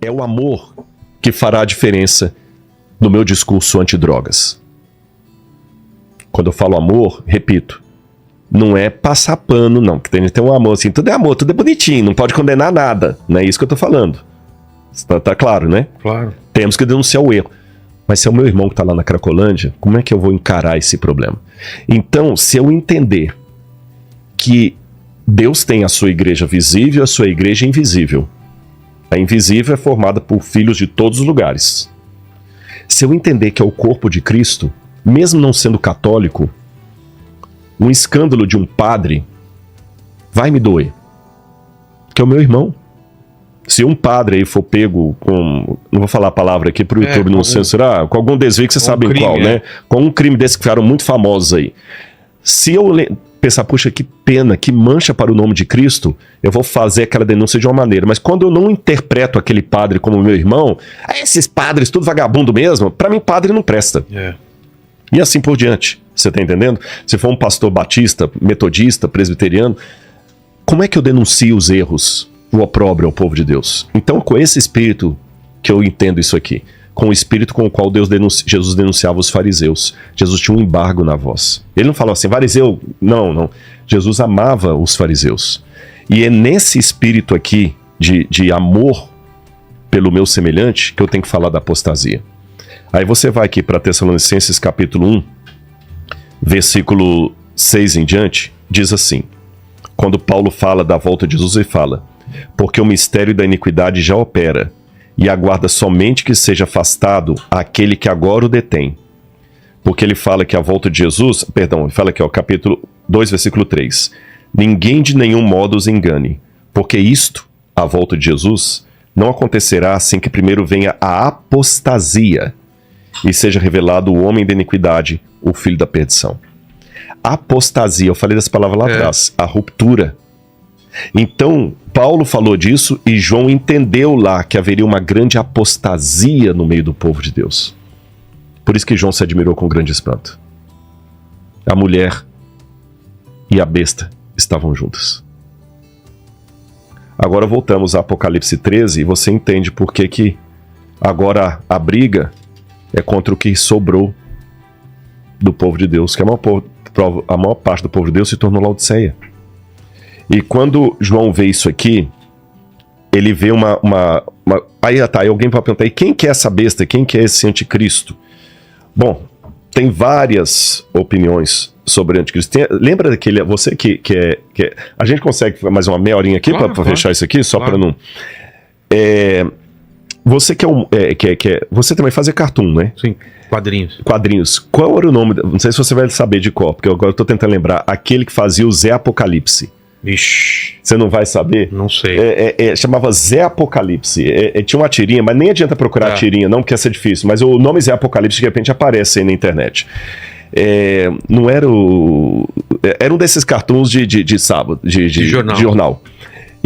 É o amor que fará a diferença no meu discurso antidrogas. Quando eu falo amor, repito, não é passar pano, não. Que tem um amor assim, tudo é amor, tudo é bonitinho, não pode condenar nada. Não é isso que eu tô falando. Tá claro, né? Claro. Temos que denunciar o erro. Mas se é o meu irmão que tá lá na Cracolândia, como é que eu vou encarar esse problema? Então, se eu entender que Deus tem a sua igreja visível e a sua igreja invisível. A invisível é formada por filhos de todos os lugares. Se eu entender que é o corpo de Cristo, mesmo não sendo católico, um escândalo de um padre vai me doer. Que é o meu irmão. Se um padre aí for pego com... Não vou falar a palavra aqui pro YouTube não censurar. Com algum desvio que vocês sabem crime, qual, né? Com um crime desse que ficaram muito famosos aí. Se eu pensar, puxa, que pena, que mancha para o nome de Cristo, eu vou fazer aquela denúncia de uma maneira. Mas quando eu não interpreto aquele padre como meu irmão, esses padres tudo vagabundo mesmo, para mim padre não presta. E assim por diante. Você tá entendendo? Se for um pastor batista, metodista, presbiteriano, como é que eu denuncio os erros, o opróbrio ao povo de Deus? Então, com esse espírito que eu entendo isso aqui, com o espírito com o qual Jesus denunciava os fariseus. Jesus tinha um embargo na voz. Ele não falou assim, fariseu, não. Jesus amava os fariseus. E é nesse espírito aqui de amor pelo meu semelhante que eu tenho que falar da apostasia. Aí você vai aqui para Tessalonicenses capítulo 1, versículo 6 em diante, diz assim, quando Paulo fala da volta de Jesus, ele fala, porque o mistério da iniquidade já opera, e aguarda somente que seja afastado aquele que agora o detém. Porque ele fala que a volta de Jesus, ele fala aqui, capítulo 2, versículo 3. Ninguém de nenhum modo os engane, porque isto, a volta de Jesus, não acontecerá sem que primeiro venha a apostasia e seja revelado o homem da iniquidade, o filho da perdição. Apostasia, eu falei dessa palavra lá atrás, a ruptura. Então, Paulo falou disso e João entendeu lá que haveria uma grande apostasia no meio do povo de Deus. Por isso que João se admirou com grande espanto. A mulher e a besta estavam juntas. Agora voltamos a Apocalipse 13 e você entende por que agora a briga é contra o que sobrou do povo de Deus, que a maior parte do povo de Deus se tornou Laodiceia. E quando João vê isso aqui, ele vê Aí alguém vai perguntar, e quem que é essa besta? Quem que é esse anticristo? Bom, tem várias opiniões sobre anticristo. Lembra daquele... Você que é... A gente consegue mais uma meia horinha aqui para fechar isso aqui? Só para não... Você você também faz cartoon, né? Sim, quadrinhos. Quadrinhos. Qual era o nome? Não sei se você vai saber de qual, porque agora eu tô tentando lembrar. Aquele que fazia o Zé Apocalipse. Ixi. Você não vai saber? Não sei. Chamava Zé Apocalipse. Tinha uma tirinha, mas nem adianta procurar a tirinha, não, porque ia ser difícil. Mas o nome Zé Apocalipse de repente aparece aí na internet. Não era o... Era um desses cartoons de sábado, de jornal.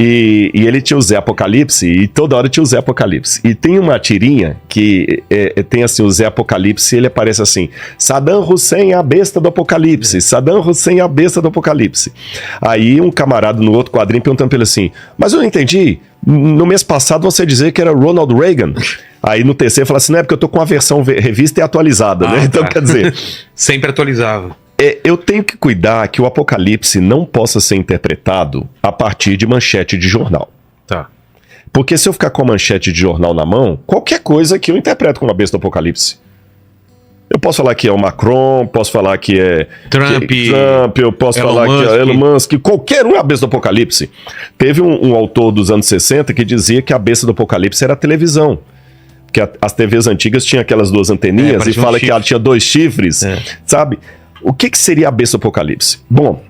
E ele tinha o Zé Apocalipse, e toda hora tinha o Zé Apocalipse. E tem uma tirinha que tem assim, o Zé Apocalipse, e ele aparece assim, Saddam Hussein, a besta do Apocalipse, Saddam Hussein, a besta do Apocalipse. Aí um camarada no outro quadrinho perguntando pra ele assim, mas eu não entendi, no mês passado você dizia que era Ronald Reagan. Aí no terceiro fala assim, não é porque eu tô com a versão revista e atualizada, né? Então quer dizer... Sempre atualizava. Eu tenho que cuidar que o Apocalipse não possa ser interpretado a partir de manchete de jornal. Tá. Porque se eu ficar com a manchete de jornal na mão, qualquer coisa que eu interpreto como a besta do Apocalipse. Eu posso falar que é o Macron, posso falar que é Trump, eu posso falar que é Elon Musk, qualquer um é a besta do Apocalipse. Teve um autor dos anos 60 que dizia que a besta do Apocalipse era a televisão. Que as TVs antigas tinham aquelas duas anteninhas e fala que ela tinha 2 chifres, sabe? O que seria a besta do Apocalipse? Bom,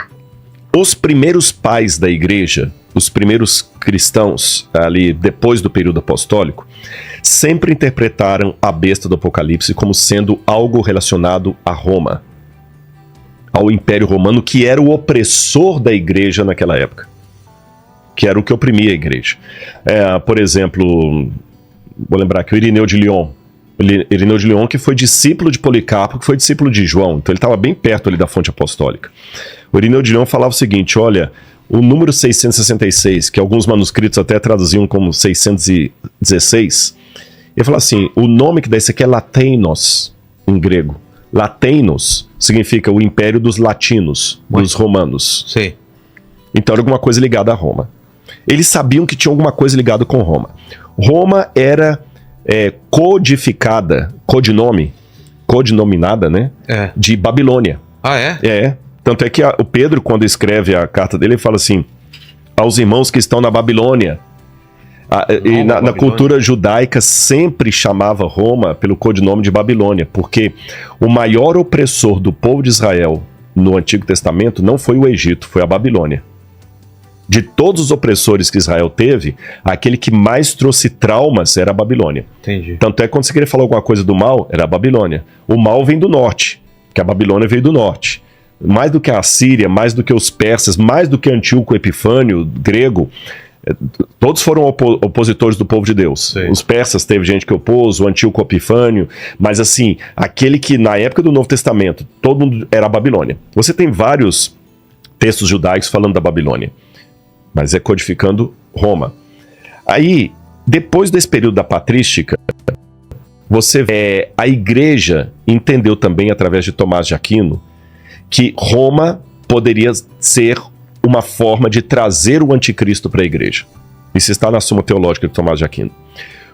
os primeiros pais da igreja, os primeiros cristãos ali depois do período apostólico, sempre interpretaram a besta do Apocalipse como sendo algo relacionado a Roma, ao Império Romano, que era o opressor da igreja naquela época, que era o que oprimia a igreja. Por exemplo, vou lembrar que o Irineu de Lyon, que foi discípulo de Policarpo, que foi discípulo de João, então ele estava bem perto ali da fonte apostólica. O Irineu de Lyon falava o seguinte, olha, o número 666, que alguns manuscritos até traduziam como 616, ele fala assim, o nome que dá isso aqui é Lateinos, em grego. Lateinos significa o império dos latinos, dos romanos. Sim. Então era alguma coisa ligada a Roma. Eles sabiam que tinha alguma coisa ligada com Roma. Roma era codinominada, né? De Babilônia. Ah, é? Tanto é que o Pedro, quando escreve a carta dele, ele fala assim, aos irmãos que estão na Babilônia. E na cultura judaica sempre chamava Roma pelo codinome de Babilônia, porque o maior opressor do povo de Israel no Antigo Testamento não foi o Egito, foi a Babilônia. De todos os opressores que Israel teve, aquele que mais trouxe traumas era a Babilônia. Entendi. Tanto é que quando você queria falar alguma coisa do mal, era a Babilônia. O mal vem do norte, que a Babilônia veio do norte. Mais do que a Assíria, mais do que os persas, mais do que Antíoco Epifânio, grego, todos foram opositores do povo de Deus. Sim. Os persas teve gente que opôs, o Antíoco Epifânio, mas assim, aquele que na época do Novo Testamento, todo mundo era a Babilônia. Você tem vários textos judaicos falando da Babilônia, mas é codificando Roma. Aí, depois desse período da patrística, você vê, a igreja entendeu também, através de Tomás de Aquino, que Roma poderia ser uma forma de trazer o anticristo para a igreja. Isso está na Suma Teológica de Tomás de Aquino.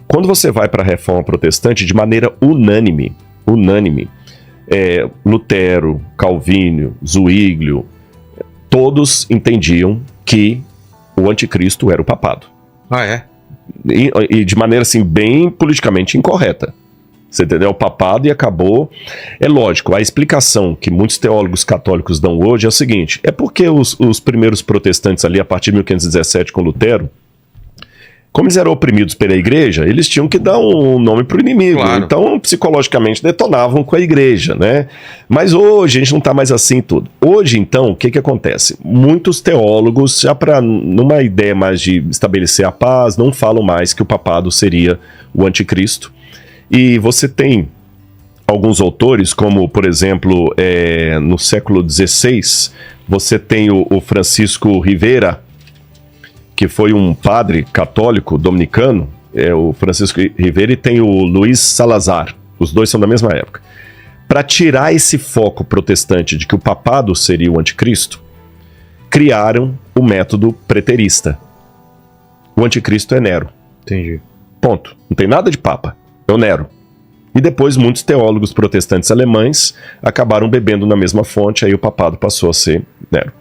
Quando você vai para a Reforma Protestante, de maneira unânime, Lutero, Calvínio, Zwinglio, todos entendiam que o anticristo era o papado. Ah, é? E de maneira assim, bem politicamente incorreta. Você entendeu? O papado e acabou. É lógico, a explicação que muitos teólogos católicos dão hoje é o seguinte, é porque os primeiros protestantes ali, a partir de 1517 com Lutero, como eles eram oprimidos pela igreja, eles tinham que dar um nome para o inimigo. Claro. Então, psicologicamente, detonavam com a igreja, né? Mas hoje a gente não está mais assim tudo. Hoje, então, o que acontece? Muitos teólogos, já numa ideia mais de estabelecer a paz, não falam mais que o papado seria o anticristo. E você tem alguns autores, como, por exemplo, no século XVI, você tem o Francisco Rivera, que foi um padre católico dominicano, o Francisco Rivera, e tem o Luiz Salazar, os dois são da mesma época. Para tirar esse foco protestante de que o papado seria o anticristo, criaram o método preterista. O anticristo é Nero. Entendi. Ponto. Não tem nada de papa. É o Nero. E depois muitos teólogos protestantes alemães acabaram bebendo na mesma fonte, aí o papado passou a ser Nero.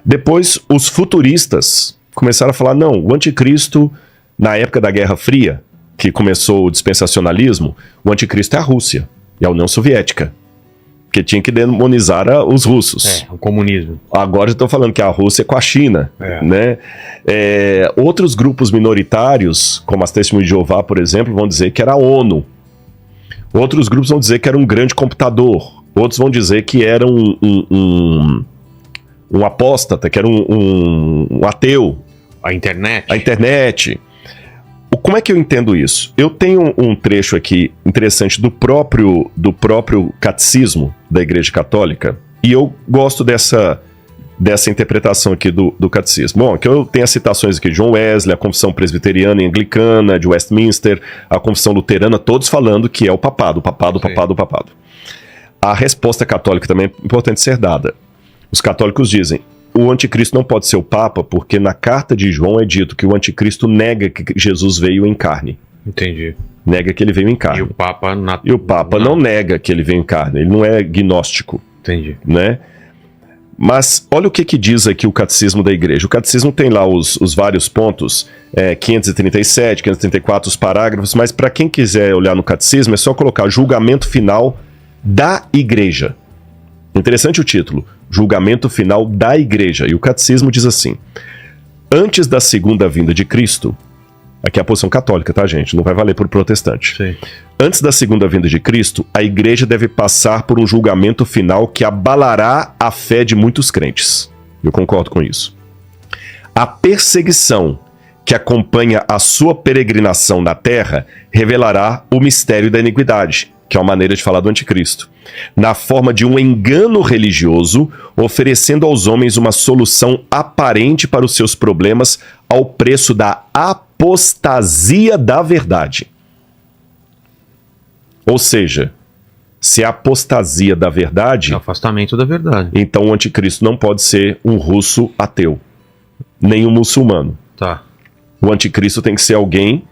Depois os futuristas começaram a falar, não, o anticristo, na época da Guerra Fria, que começou o dispensacionalismo, o anticristo é a Rússia e a União Soviética, porque tinha que demonizar os russos. O comunismo. Agora eu estou falando que a Rússia é com a China, né? Outros grupos minoritários, como as Testemunhas de Jeová, por exemplo, vão dizer que era a ONU. Outros grupos vão dizer que era um grande computador. Outros vão dizer que era um apóstata, que era um ateu. A internet. A internet. Como é que eu entendo isso? Eu tenho um trecho aqui interessante do próprio catecismo da Igreja Católica, e eu gosto dessa interpretação aqui do catecismo. Bom, aqui eu tenho as citações aqui de John Wesley, a Confissão Presbiteriana e Anglicana, de Westminster, a Confissão Luterana, todos falando que é o papado. A resposta católica também é importante ser dada. Os católicos dizem, o anticristo não pode ser o papa, porque na carta de João é dito que o anticristo nega que Jesus veio em carne. Entendi. Nega que ele veio em carne. E o Papa não nega que ele veio em carne, ele não é gnóstico. Entendi. Né? Mas olha o que diz aqui o Catecismo da Igreja. O Catecismo tem lá os vários pontos, 537, 534, os parágrafos, mas para quem quiser olhar no Catecismo é só colocar julgamento final da Igreja. Interessante o título, julgamento final da Igreja. E o Catecismo diz assim, antes da segunda vinda de Cristo, aqui é a posição católica, tá, gente? Não vai valer por protestante. Sim. Antes da segunda vinda de Cristo, a igreja deve passar por um julgamento final que abalará a fé de muitos crentes. Eu concordo com isso. A perseguição que acompanha a sua peregrinação na terra revelará o mistério da iniquidade. que é uma maneira de falar do anticristo, na forma de um engano religioso, oferecendo aos homens uma solução aparente para os seus problemas ao preço da apostasia da verdade. Ou seja, se é a apostasia da verdade, É o afastamento da verdade. então o anticristo não pode ser um russo ateu, nem um muçulmano. Tá. O anticristo tem que ser alguém,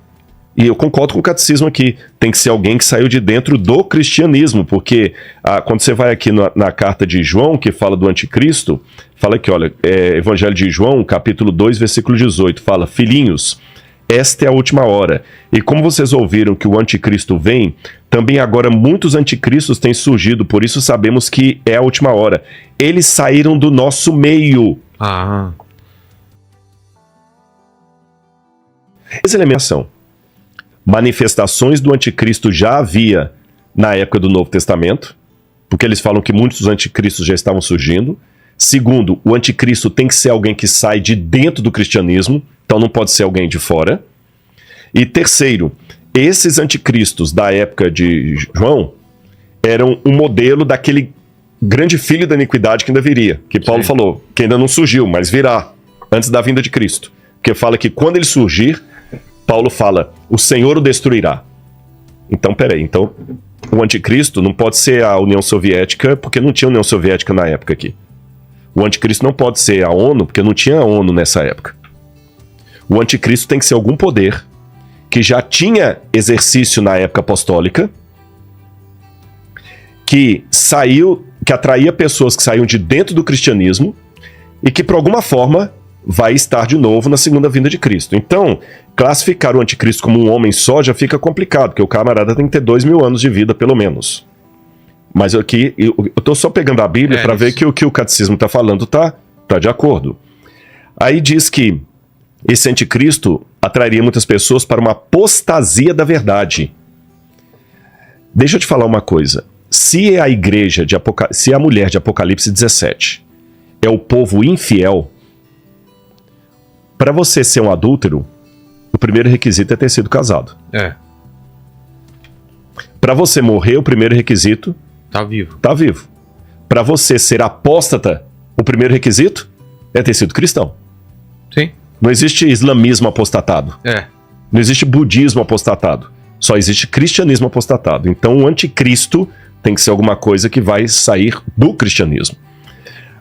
e eu concordo com o catecismo aqui, tem que ser alguém que saiu de dentro do cristianismo, porque quando você vai aqui na carta de João, que fala do anticristo, fala aqui, olha, Evangelho de João, capítulo 2, versículo 18, fala: filhinhos, esta é a última hora, e como vocês ouviram que o anticristo vem, também agora muitos anticristos têm surgido, por isso sabemos que é a última hora. Eles saíram do nosso meio. Ah, Essa elementação. Manifestações do anticristo já havia na época do Novo Testamento, porque eles falam que muitos anticristos já estavam surgindo. Segundo, o anticristo tem que ser alguém que sai de dentro do cristianismo, então não pode ser alguém de fora. E terceiro, esses anticristos da época de João eram um modelo daquele grande filho da iniquidade que ainda viria, que Paulo falou, que ainda não surgiu, mas virá, antes da vinda de Cristo. Porque fala que quando ele surgir, Paulo fala, o Senhor o destruirá. Então, peraí, então o anticristo não pode ser a União Soviética, porque não tinha União Soviética na época aqui. O anticristo não pode ser a ONU, porque não tinha a ONU nessa época. O anticristo tem que ser algum poder que já tinha exercício na época apostólica, que atraía pessoas que saíam de dentro do cristianismo e que, por alguma forma, vai estar de novo na segunda vinda de Cristo. Então, classificar o anticristo como um homem só já fica complicado, porque o camarada tem que ter 2.000 anos de vida, pelo menos. Mas aqui, eu estou só pegando a Bíblia para ver que o que o catecismo está falando tá de acordo. Aí diz que esse anticristo atrairia muitas pessoas para uma apostasia da verdade. Deixa eu te falar uma coisa. Se a igreja se a mulher de Apocalipse 17 é o povo infiel, para você ser um adúltero, o primeiro requisito é ter sido casado. Para você morrer, o primeiro requisito tá vivo. Tá vivo. Para você ser apóstata, o primeiro requisito é ter sido cristão. Sim. Não existe islamismo apostatado. Não existe budismo apostatado. Só existe cristianismo apostatado. Então o anticristo tem que ser alguma coisa que vai sair do cristianismo.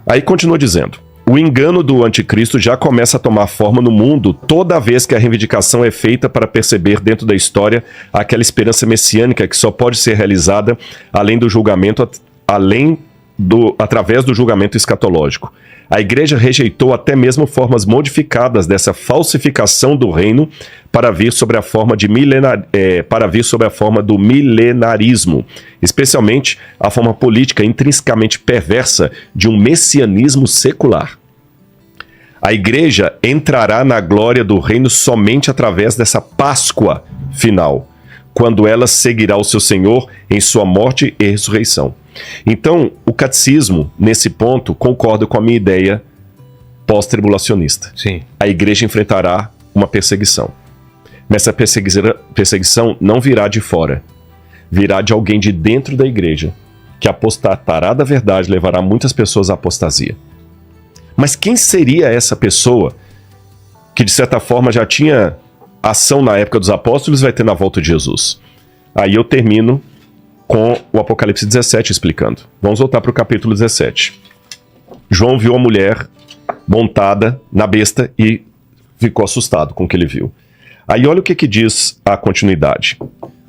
Aí continua dizendo: o engano do anticristo já começa a tomar forma no mundo toda vez que a reivindicação é feita para perceber dentro da história aquela esperança messiânica que só pode ser realizada através do julgamento escatológico. A igreja rejeitou até mesmo formas modificadas dessa falsificação do reino para vir sobre a forma do milenarismo, especialmente a forma política intrinsecamente perversa de um messianismo secular. A igreja entrará na glória do reino somente através dessa Páscoa final, quando ela seguirá o seu Senhor em sua morte e ressurreição. Então, o catecismo, nesse ponto, concorda com a minha ideia pós-tribulacionista. Sim. A igreja enfrentará uma perseguição. Mas essa perseguição não virá de fora. Virá de alguém de dentro da igreja, que apostatará da verdade, levará muitas pessoas à apostasia. Mas quem seria essa pessoa que, de certa forma, já tinha ação na época dos apóstolos e vai ter na volta de Jesus? Aí eu termino com o Apocalipse 17 explicando. Vamos voltar para o capítulo 17. João viu a mulher montada na besta e ficou assustado com o que ele viu. Aí olha o que diz a continuidade.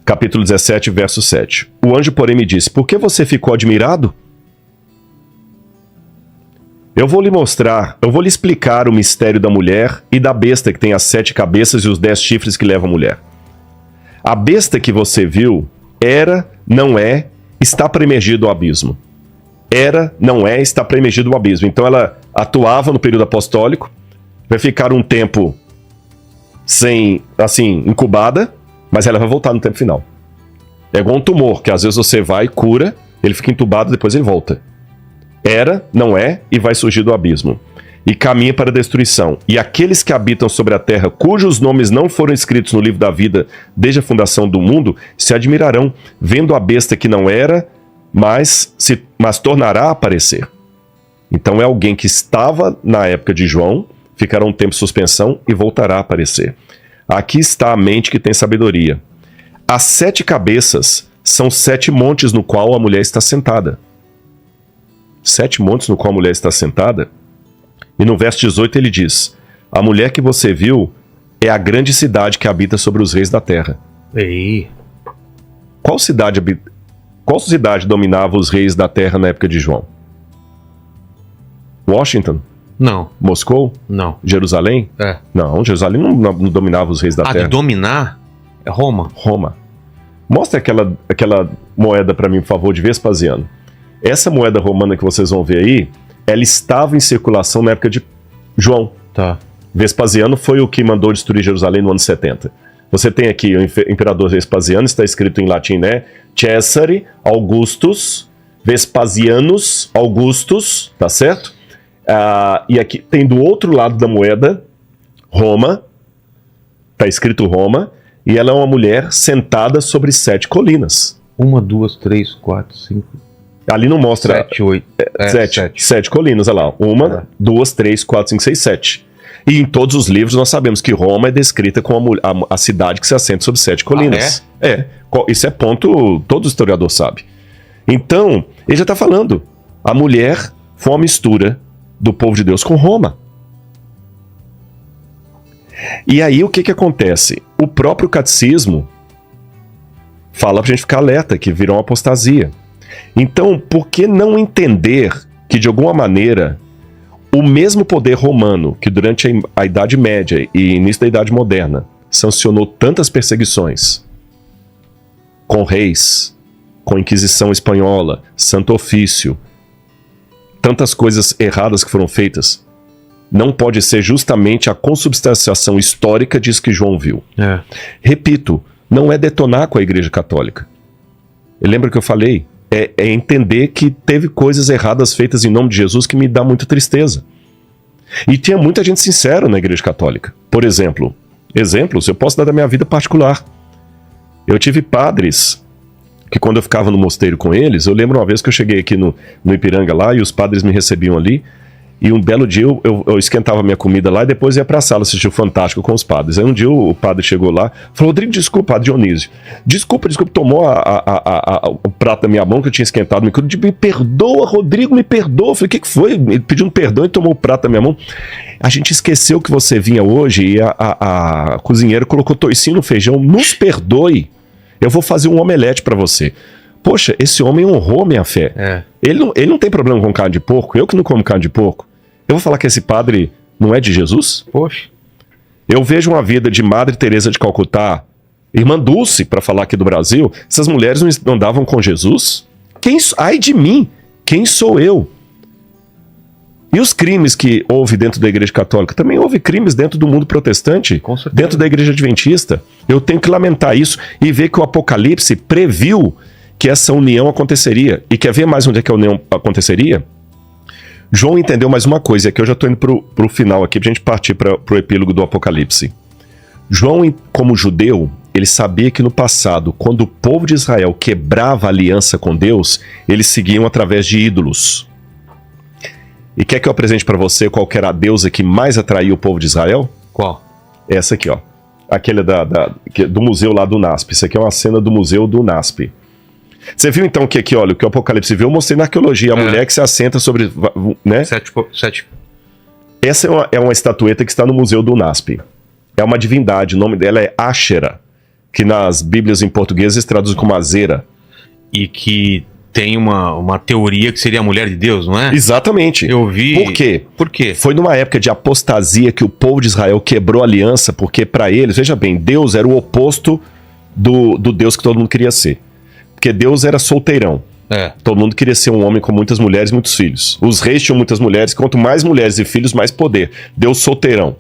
Capítulo 17, verso 7. O anjo, porém, me disse: por que você ficou admirado? Eu vou lhe explicar o mistério da mulher e da besta que tem as 7 cabeças e os 10 chifres que levam a mulher. A besta que você viu era, não é, está premergido ao abismo. Era, não é, está premergido ao abismo. Então ela atuava no período apostólico, vai ficar um tempo sem, assim, incubada, mas ela vai voltar no tempo final. É igual um tumor, que às vezes você vai, cura, ele fica entubado, depois ele volta. Era, não é, e vai surgir do abismo. e caminha para a destruição. E aqueles que habitam sobre a terra, cujos nomes não foram escritos no livro da vida desde a fundação do mundo, se admirarão, vendo a besta que não era, mas tornará a aparecer. Então é alguém que estava na época de João, ficará um tempo de suspensão e voltará a aparecer. Aqui está a mente que tem sabedoria. As 7 cabeças são 7 montes no qual a mulher está sentada. 7 montes no qual a mulher está sentada. E no verso 18 ele diz: a mulher que você viu é a grande cidade que habita sobre os reis da terra. Ei. Qual cidade dominava os reis da terra na época de João? Washington? Não. Moscou? Não. Jerusalém? É. Não, Jerusalém não dominava os reis da terra. De dominar? É Roma. Roma. Mostra aquela moeda para mim, por favor, de Vespasiano. Essa moeda romana que vocês vão ver aí, ela estava em circulação na época de João. Tá. Vespasiano foi o que mandou destruir Jerusalém no ano 70. Você tem aqui o imperador Vespasiano, está escrito em latim, né? Cesare Augustus Vespasianus Augustus, tá certo? E aqui tem do outro lado da moeda, Roma, tá escrito Roma, e ela é uma mulher sentada sobre 7 colinas. 1, 2, 3, 4, 5... Ali não mostra... 7, 8... 7 colinas, olha lá. 1, 2, 3, 4, 5, 6, 7. E em todos os livros nós sabemos que Roma é descrita como a cidade que se assenta sobre 7 colinas. Isso é ponto, todo historiador sabe. Então, ele já está falando, a mulher foi uma mistura do povo de Deus com Roma. E aí o que acontece? O próprio catecismo fala pra gente ficar alerta, que virou uma apostasia. Então, por que não entender que, de alguma maneira, o mesmo poder romano que durante a Idade Média e início da Idade Moderna sancionou tantas perseguições com reis, com Inquisição Espanhola, Santo Ofício, tantas coisas erradas que foram feitas, não pode ser justamente a consubstanciação histórica disso que João viu. Repito, não é detonar com a Igreja Católica. Lembra que eu falei? É entender que teve coisas erradas feitas em nome de Jesus que me dá muita tristeza. E tinha muita gente sincera na Igreja Católica. Por exemplos, eu posso dar da minha vida particular. Eu tive padres que, quando eu ficava no mosteiro com eles, eu lembro uma vez que eu cheguei aqui no Ipiranga lá e os padres me recebiam ali. E um belo dia eu esquentava minha comida lá e depois ia pra sala assistir o Fantástico com os padres. Aí um dia o padre chegou lá e falou: Rodrigo, desculpa, padre Dionísio. Desculpa, tomou o prato da minha mão que eu tinha esquentado. Me perdoa, Rodrigo, me perdoa. Eu falei: o que foi? Ele pediu um perdão e tomou o prato da minha mão. A gente esqueceu que você vinha hoje e a cozinheira colocou toicinho no feijão. Nos perdoe. Eu vou fazer um omelete pra você. Poxa, esse homem honrou minha fé. Ele não tem problema com carne de porco. Eu que não como carne de porco. Eu vou falar que esse padre não é de Jesus? Poxa. Eu vejo uma vida de Madre Teresa de Calcutá, Irmã Dulce, para falar aqui do Brasil. Essas mulheres não andavam com Jesus? Ai de mim, quem sou eu? E os crimes que houve dentro da Igreja Católica? Também houve crimes dentro do mundo protestante, dentro da Igreja Adventista. Eu tenho que lamentar isso e ver que o Apocalipse previu que essa união aconteceria. E quer ver mais onde é que a união aconteceria? João entendeu mais uma coisa, e aqui eu já estou indo para o final aqui, para a gente partir para o epílogo do Apocalipse. João, como judeu, ele sabia que no passado, quando o povo de Israel quebrava a aliança com Deus, eles seguiam através de ídolos. E quer que eu apresente para você qual que era a deusa que mais atraiu o povo de Israel? Qual? Essa aqui, ó. Aquele do museu lá do NASP. Isso aqui é uma cena do museu do NASP. Você viu então que aqui, olha, o que o Apocalipse viu, eu mostrei na arqueologia, a mulher que se assenta sobre, né? 7. Essa é uma estatueta que está no museu do NASP. É uma divindade, o nome dela é Ashera, que nas bíblias em português eles traduzem como Azera. E que tem uma teoria que seria a mulher de Deus, não é? Exatamente. Eu vi... Por quê? Por quê? Foi numa época de apostasia que o povo de Israel quebrou a aliança, porque para eles, veja bem, Deus era o oposto do Deus que todo mundo queria ser. Porque Deus era solteirão. Todo mundo queria ser um homem com muitas mulheres e muitos filhos. Os reis tinham muitas mulheres, quanto mais mulheres e filhos, mais poder. Deus solteirão.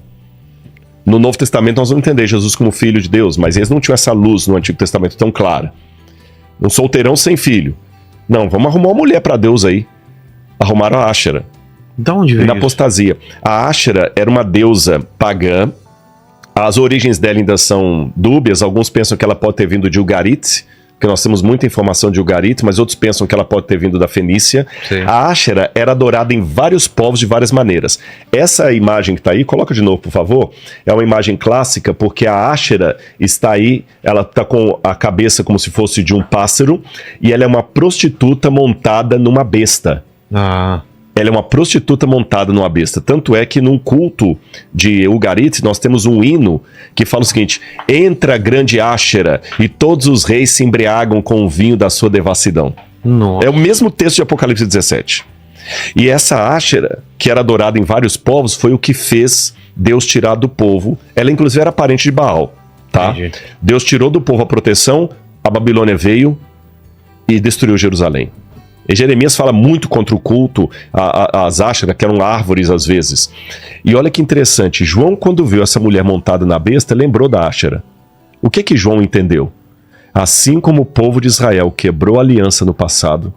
No Novo Testamento nós vamos entender Jesus como filho de Deus, mas eles não tinham essa luz no Antigo Testamento tão clara. Um solteirão sem filho. Não, vamos arrumar uma mulher para Deus aí. Arrumaram a Ashera. Da onde e veio na isso? apostasia. A Áshera era uma deusa pagã. As origens dela ainda são dúbias. Alguns pensam que ela pode ter vindo de Ugarit, porque nós temos muita informação de Ugarit, mas outros pensam que ela pode ter vindo da Fenícia. Sim. A Áshera era adorada em vários povos de várias maneiras. Essa imagem que está aí, coloca de novo, por favor, é uma imagem clássica, porque a Áshera está aí, ela está com a cabeça como se fosse de um pássaro, e ela é uma prostituta montada numa besta. Ah, Ela é uma prostituta montada numa besta. Tanto é que num culto de Ugarit, nós temos um hino que fala o seguinte: entra a grande Áshera e todos os reis se embriagam com o vinho da sua devassidão. nossa. É o mesmo texto de Apocalipse 17. E essa Áshera, que era adorada em vários povos, foi o que fez Deus tirar do povo. Ela inclusive era parente de Baal, tá? Entendi. Deus tirou do povo a proteção, a Babilônia veio e destruiu Jerusalém. E Jeremias fala muito contra o culto às Áshera, que eram árvores às vezes. E olha que interessante, João, quando viu essa mulher montada na besta, lembrou da Áshera. O que João entendeu? Assim como o povo de Israel quebrou a aliança no passado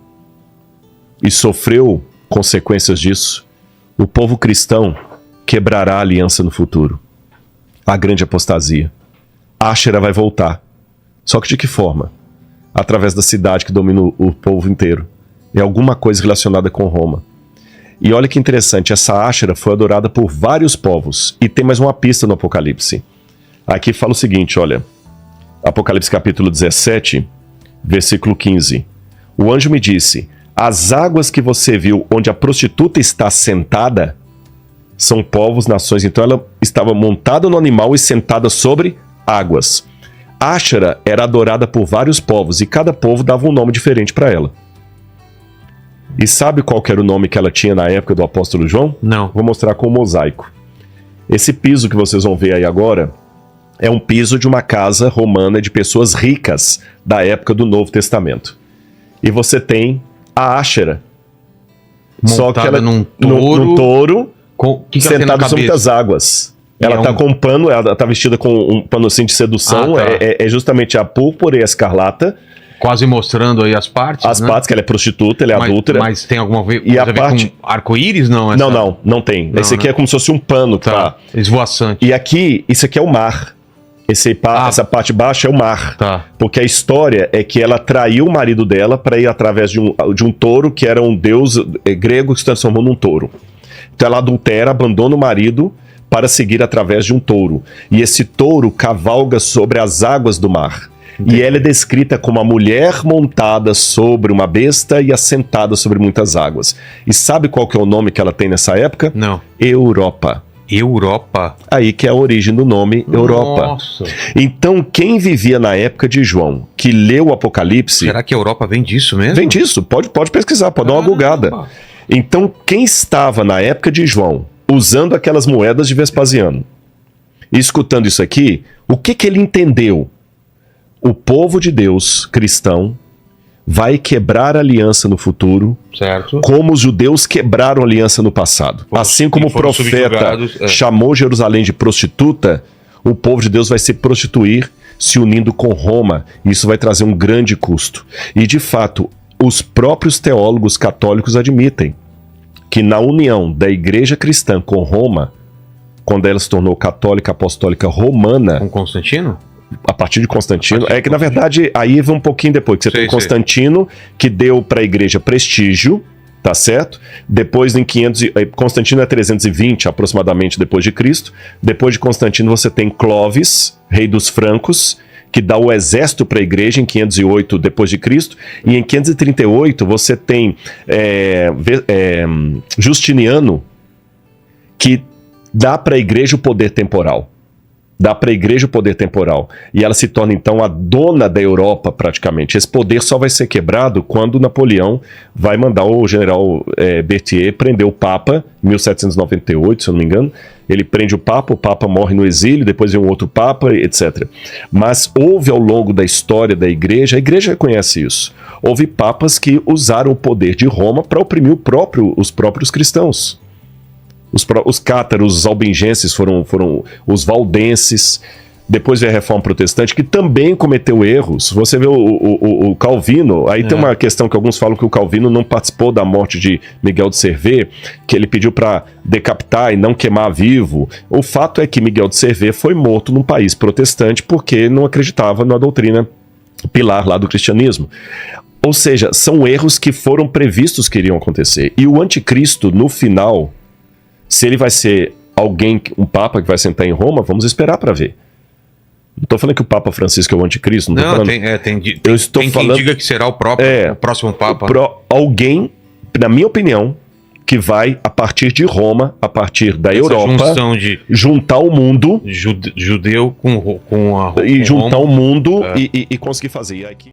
e sofreu consequências disso, o povo cristão quebrará a aliança no futuro. A grande apostasia. Áshera vai voltar. Só que de que forma? Através da cidade que domina o povo inteiro. É alguma coisa relacionada com Roma. E olha que interessante, essa Áshera foi adorada por vários povos. E tem mais uma pista no Apocalipse. Aqui fala o seguinte, olha. Apocalipse capítulo 17, versículo 15. O anjo me disse: as águas que você viu onde a prostituta está sentada são povos, nações. Então ela estava montada no animal e sentada sobre águas. Áshera era adorada por vários povos e cada povo dava um nome diferente para ela. E sabe qual que era o nome que ela tinha na época do apóstolo João? Não. Vou mostrar com o mosaico. Esse piso que vocês vão ver aí agora é um piso de uma casa romana de pessoas ricas da época do Novo Testamento. E você tem a Áshera. Só que ela num num touro que ela tem na sentada sobre cabeça? as águas. Ela é tá um- com um pano, ela tá vestida com um pano assim de sedução, Ah, tá. é justamente a púrpura e a escarlata, Quase mostrando aí as partes, as né? partes que ela é prostituta, ela é adúltera. Mas tem alguma coisa E a a ver parte- com arco-íris, não? Não tem. Não, Esse aqui né? é como se fosse um pano, Tá. tá? Esvoaçante. E aqui, isso aqui é o mar. Essa parte baixa é o mar. Tá. Porque a história é que ela traiu o marido dela para ir através de um touro, que era um deus grego que se transformou num touro. Então ela adultera, abandona o marido para seguir através de um touro. E esse touro cavalga sobre as águas do mar. Entendi. E ela é descrita como a mulher montada sobre uma besta e assentada sobre muitas águas. E sabe qual que é o nome que ela tem nessa época? Não. Europa. Europa. Aí que é a origem do nome Europa. Nossa. Então, quem vivia na época de João, que leu o Apocalipse, Será que a Europa vem disso mesmo? vem disso, pode pesquisar, pode dar uma bugada. Caramba. Então, quem estava na época de João, usando aquelas moedas de Vespasiano, e escutando isso aqui, o que ele entendeu? O povo de Deus, cristão, vai quebrar a aliança no futuro, Certo. como os judeus quebraram a aliança no passado. Foram- Assim como o foram profeta subjugados, chamou Jerusalém de prostituta, o povo de Deus vai se prostituir se unindo com Roma. Isso vai trazer um grande custo. E, de fato, os próprios teólogos católicos admitem que na união da igreja cristã com Roma, quando ela se tornou católica apostólica romana, Com Constantino? a partir de Constantino, A partir de é que na verdade aí vai um pouquinho depois, que você Sei, tem sei. Constantino, que deu para a igreja prestígio, tá certo? Depois em 500, Constantino é 320 aproximadamente depois de Cristo. Depois de Constantino você tem Clovis, rei dos francos, que dá o exército para a igreja em 508 depois de Cristo, e em 538 você tem Justiniano, que dá para a igreja o poder temporal. Dá para a igreja o poder temporal. E ela se torna, então, a dona da Europa, praticamente. Esse poder só vai ser quebrado quando Napoleão vai mandar o general Berthier prender o Papa, em 1798, se eu não me engano. Ele prende o Papa morre no exílio, depois vem um outro Papa, etc. Mas houve ao longo da história da igreja, a igreja reconhece isso, houve papas que usaram o poder de Roma para oprimir os próprios cristãos. Os cátaros, os albigenses foram os valdenses, depois veio a Reforma Protestante, que também cometeu erros. Você vê o Calvino, aí tem uma questão que alguns falam que o Calvino não participou da morte de Miguel de Cervé, que ele pediu para decapitar e não queimar vivo. O fato é que Miguel de Cervé foi morto num país protestante porque não acreditava na doutrina pilar lá do cristianismo. Ou seja, são erros que foram previstos que iriam acontecer. E o anticristo, no final, se ele vai ser alguém, um papa que vai sentar em Roma, vamos esperar para ver. Não estou falando que o Papa Francisco é o anticristo. Não, falando... eu estou falando... quem diga que será o próximo papa. Alguém, na minha opinião, que vai, a partir de Roma, a partir da Europa, juntar o mundo... Judeu com juntar o mundo e conseguir fazer. E aqui...